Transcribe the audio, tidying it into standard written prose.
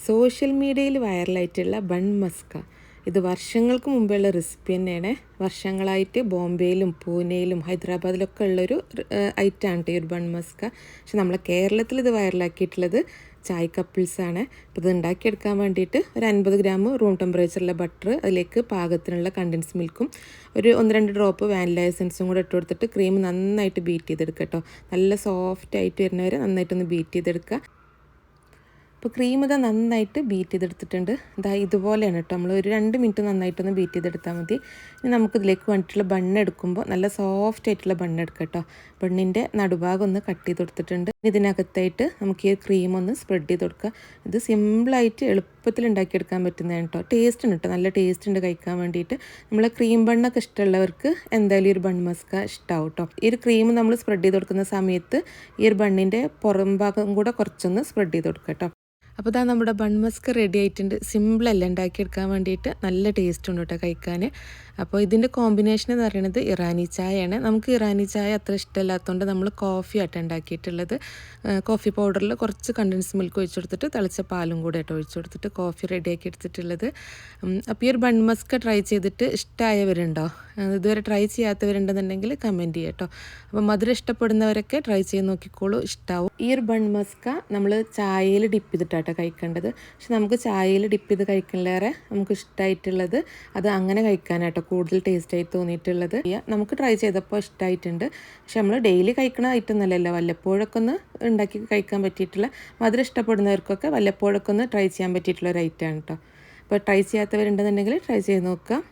Social മീഡിയയിൽ വൈറലായിട്ടുള്ള bun Musca. ഇത് വർഷങ്ങൾക്ക് മുമ്പുള്ള റെസിപ്പി തന്നെയാണ്. വർഷങ്ങളായിട്ട് ബോംബെയിലും പൂനെയിലും ഹൈദരാബാദിലൊക്കെ ഉള്ളൊരു ഐറ്റമാണ് ഈ ഒരു ബൺ മസ്ക. പക്ഷെ നമ്മളെ കേരളത്തിൽ ഇത് വൈറലാക്കിയിട്ടുള്ളത് ചായ് കപ്പിൾസാണ്. അപ്പോൾ ഇത് ഉണ്ടാക്കിയെടുക്കാൻ വേണ്ടിയിട്ട് ഒരു 50 ഗ്രാം റൂം ടെമ്പറേച്ചറിലെ ബട്ടർ, അതിലേക്ക് പാകത്തിനുള്ള കണ്ടൻസ് മിൽക്കും ഒരു 1-2 ഡ്രോപ്പ് വാനില എസൻസും കൂടെ ഇട്ട് കൊടുത്തിട്ട് ക്രീം നന്നായിട്ട് ബീറ്റ് ചെയ്തെടുക്കുക കേട്ടോ. നല്ല സോഫ്റ്റ് ആയിട്ട് വരുന്നവരെ നന്നായിട്ടൊന്ന് ബീറ്റ് ചെയ്തെടുക്കുക. അപ്പോൾ ക്രീം ഇതാ നന്നായിട്ട് ബീറ്റ് ചെയ്തെടുത്തിട്ടുണ്ട്. ഇതാ ഇതുപോലെയാണ് കേട്ടോ. നമ്മൾ ഒരു 2 മിനിറ്റ് നന്നായിട്ടൊന്ന് ബീറ്റ് ചെയ്തെടുത്താൽ മതി. ഇനി നമുക്കിതിലേക്ക് വേണ്ടിയിട്ടുള്ള ബണ്ണ് എടുക്കുമ്പോൾ നല്ല സോഫ്റ്റ് ആയിട്ടുള്ള ബണ്ണ് എടുക്കാം കേട്ടോ. ബണ്ണിൻ്റെ നടുഭാഗം ഒന്ന് കട്ട് ചെയ്ത് കൊടുത്തിട്ടുണ്ട്. ഇതിനകത്തായിട്ട് നമുക്ക് ഈ ക്രീം ഒന്ന് സ്പ്രെഡ് ചെയ്ത് കൊടുക്കുക. ഇത് സിമ്പിളായിട്ട് എളുപ്പത്തിൽ ഉണ്ടാക്കിയെടുക്കാൻ പറ്റുന്നതാണ് കേട്ടോ. ടേസ്റ്റ് ഉണ്ട് കേട്ടോ, നല്ല ടേസ്റ്റ് ഉണ്ട് കഴിക്കാൻ വേണ്ടിയിട്ട്. നമ്മളെ ക്രീം ബണ്ണൊക്കെ ഇഷ്ടമുള്ളവർക്ക് എന്തായാലും ഈ ഒരു ബൺ മസ്ക ഇഷ്ടമാവും കേട്ടോ. ഈ ഒരു ക്രീം നമ്മൾ സ്പ്രെഡ് ചെയ്ത് കൊടുക്കുന്ന സമയത്ത് ഈ ഒരു ബണ്ണിൻ്റെ പുറം ഭാഗം കൂടെ കുറച്ചൊന്ന് സ്പ്രെഡ് ചെയ്ത് കൊടുക്കുക കേട്ടോ. അപ്പോൾ ഇതാ നമ്മുടെ ബൺ മസ്ക റെഡി ആയിട്ടുണ്ട്. സിമ്പിളല്ല ഉണ്ടാക്കിയെടുക്കാൻ വേണ്ടിയിട്ട്, നല്ല ടേസ്റ്റ് ഉണ്ട് കേട്ടോ കഴിക്കാൻ. അപ്പോൾ ഇതിൻ്റെ കോമ്പിനേഷൻ എന്ന് പറയുന്നത് ഇറാനി ചായയാണ്. നമുക്ക് ഇറാനി ചായ അത്ര ഇഷ്ടമില്ലാത്തതുകൊണ്ട് നമ്മൾ കോഫി ആയിട്ട് ഉണ്ടാക്കിയിട്ടുള്ളത്. കോഫി പൗഡറിൽ കുറച്ച് കണ്ടൻസ് മിൽക്ക് ഒഴിച്ചു കൊടുത്തിട്ട് തിളച്ച പാലും കൂടെ ആയിട്ട് ഒഴിച്ചു കൊടുത്തിട്ട് കോഫി റെഡിയാക്കി എടുത്തിട്ടുള്ളത്. അപ്പോൾ ഈ ഒരു ബൺ മസ്ക ട്രൈ ചെയ്തിട്ട് ഇഷ്ടമായവരുണ്ടോ? ഇതുവരെ ട്രൈ ചെയ്യാത്തവരുണ്ടെന്നുണ്ടെങ്കിൽ കമൻറ്റ് ചെയ്യാം കേട്ടോ. അപ്പോൾ മധുരം ഇഷ്ടപ്പെടുന്നവരൊക്കെ ട്രൈ ചെയ്ത് നോക്കിക്കോളൂ, ഇഷ്ടമാവും. ഈ ഒരു ബൺ മസ്ക നമ്മൾ ചായയിൽ ഡിപ്പ് ചെയ്തിട്ടാണ് കഴിക്കേണ്ടത്. പക്ഷെ നമുക്ക് ചായയിൽ ഡിപ്പ് ചെയ്ത് കഴിക്കുന്നതിലേറെ നമുക്ക് ഇഷ്ടമായിട്ടുള്ളത് അത് അങ്ങനെ കഴിക്കാനാട്ടോ കൂടുതൽ ടേസ്റ്റായി തോന്നിയിട്ടുള്ളത്. നമുക്ക് ട്രൈ ചെയ്തപ്പോൾ ഇഷ്ടമായിട്ടുണ്ട്. പക്ഷെ നമ്മൾ ഡെയിലി കഴിക്കണ ഐറ്റം ഒന്നല്ലല്ലോ, വല്ലപ്പോഴൊക്കെ ഒന്ന് ഉണ്ടാക്കി കഴിക്കാൻ പറ്റിയിട്ടുള്ള, മധുരം ഇഷ്ടപ്പെടുന്നവർക്കൊക്കെ വല്ലപ്പോഴൊക്കെ ഒന്ന് ട്രൈ ചെയ്യാൻ പറ്റിയിട്ടുള്ള ഒരു ഐറ്റമാണ് കേട്ടോ. അപ്പോൾ ട്രൈ ചെയ്യാത്തവരുണ്ടെന്നുണ്ടെങ്കിൽ ട്രൈ ചെയ്ത് നോക്കുക.